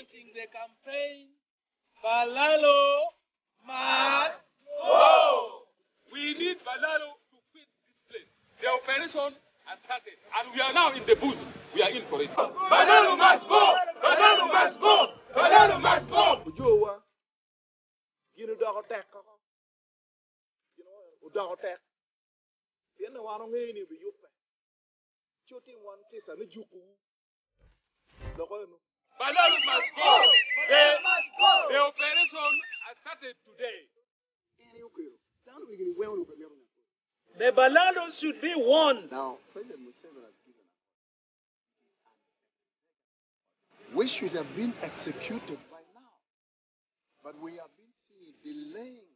launching the campaign, Balaalo must go. We need Balaalo to quit this place. The operation has started, and we are now in the bush. We are in for it. Balaalo must go! Balaalo must go! Balaalo must go! You know, Balaalo must go. The operation has started today. The Balaalo should be warned. Now, President Museveni has given us. We should have been executed by now, but we have been seen delaying.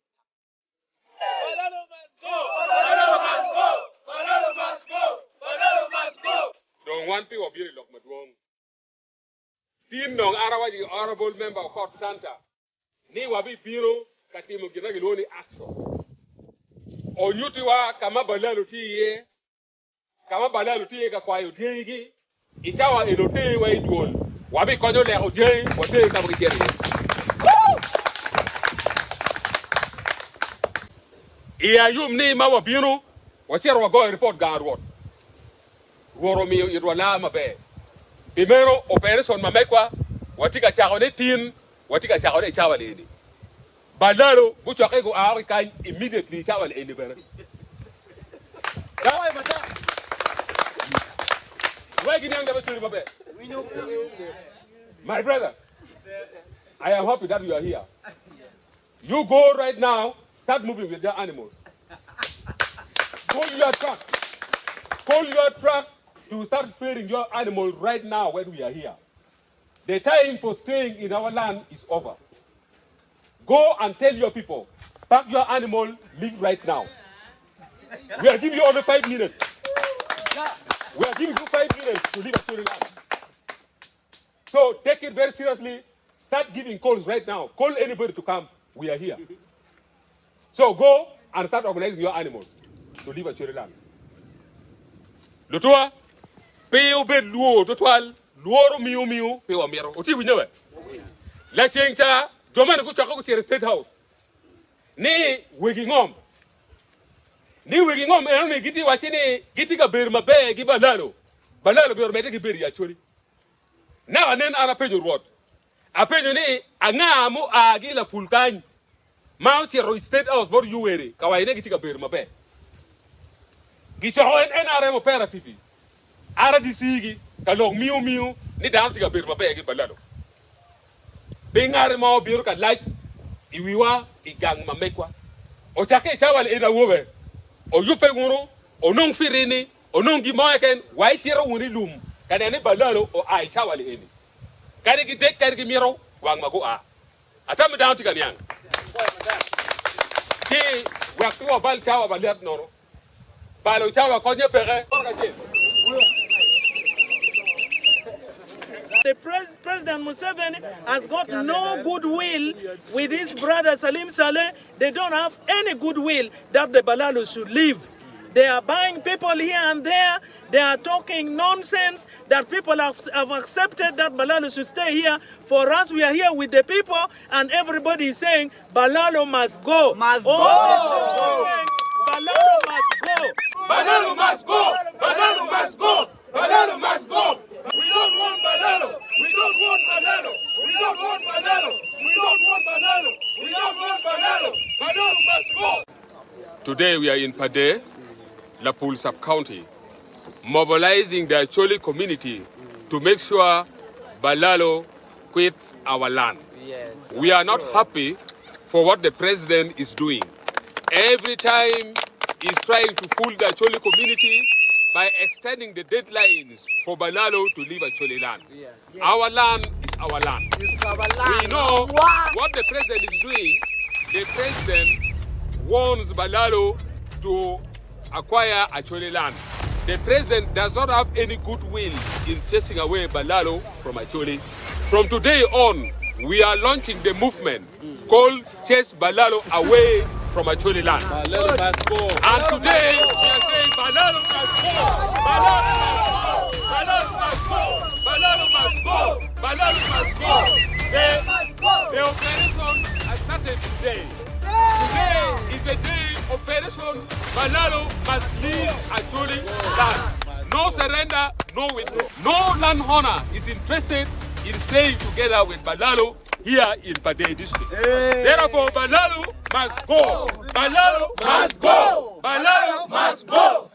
Balaalo must go. Balaalo must go. Balaalo must go. Balaalo must go. Don't want people to be locked with wrong. Team Nong Arawaji, honorable member of Court Santa. Ni wabi biro katimu kinagiloni action. Onyutiwa kama Balaalo tiye. Kama Balaalo tiye kwa yudigi. Ichawa elote wa iduol. Wabi konyo le ojei wate kama kijeri. Iya yum ni mawa biro. Wachero wago report garwot. Woro mi yidwala mabe. Primero operation mamekwa watika chakone tin watika chakone chawa leni. Balaalo buchake go awi kan immediately chawa leni bere. Chawa mata. Why gini anga baturi babe? My brother, I am happy that you are here. You go right now, start moving with your animals. Call your truck. Call your truck to start feeding your animal right now when we are here. The time for staying in our land is over. Go and tell your people, pack your animal, leave right now. We are giving you only 5 minutes. We are giving you 5 minutes to leave Acholi land. So take it very seriously. Start giving calls right now. Call anybody to come. We are here. So go and start organizing your animals to leave Acholi land. Lutua, peo be luo total, luoro miu peo amero. Oti winyewe. La chencha, jomane kuchaka kuchere State House. Ni wigingom. Ni wigingom eno giti wachini giti ka ber mabe gi Balaalo. Balaalo ber mete gi ber ya Acholi. Na anen ana pejo ruot. Apejo ni angamu agi la fulkany. Ma chero State House bor yuwere kawaine giti ka ber mabe. Gicho en NRM operative. RDC gi kalong miu ni dam tiga ber mabe gi Balaalo. Bingare ma biro ka like iwiwa igang mamekwa. O chake chawal ina wowe. O yupe nguru, o nong firini, o nong gimoeken, wai chiro wuni lum. Kani ani Balaalo o ai chawal eni. Kani ki dek kani ki miro wang mago a. Atami dam tiga niang. Ki waktu wa bal chawa balet noro. Balo chawa konye pere. The President Museveni has got no goodwill with his brother Salim Saleh. They don't have any goodwill that the Balaalo should leave. They are buying people here and there. They are talking nonsense that people have accepted that Balaalo should stay here. For us, we are here with the people, and everybody is saying Balaalo must go. Must go. Balaalo must go. Balaalo must go. Balaalo must go. Balaalo must go. We don't want Balaalo. We don't want Balaalo. We don't want Balaalo. We don't want Balaalo. We don't want Balaalo. Balaalo must go. Today we are in Pade, Lapul sub-county, mobilizing the Acholi community to make sure Balaalo quits our land. Yes. We are not happy for what the president is doing. Every time he's trying to fool the Acholi community by extending the deadlines for Balaalo to leave Acholi land. Yes. Our land is our land. It's our land. We know what the president is doing. The president wants Balaalo to acquire Acholi land. The president does not have any goodwill in chasing away Balaalo from Acholi. From today on, we are launching the movement called Chase Balaalo Away from Acholi land. Balaalo must go. And today, we are saying Balaalo must go. Balaalo must go. Balaalo must go. Balaalo must go. Balaalo must go. The operation has started today. Today is the day operation Balaalo must leave Acholi land. No surrender, no withdrawal. No landowner is interested in staying together with Balaalo here in Padei district. Therefore, Balaalo must go. Balaalo must go. Balaalo must go.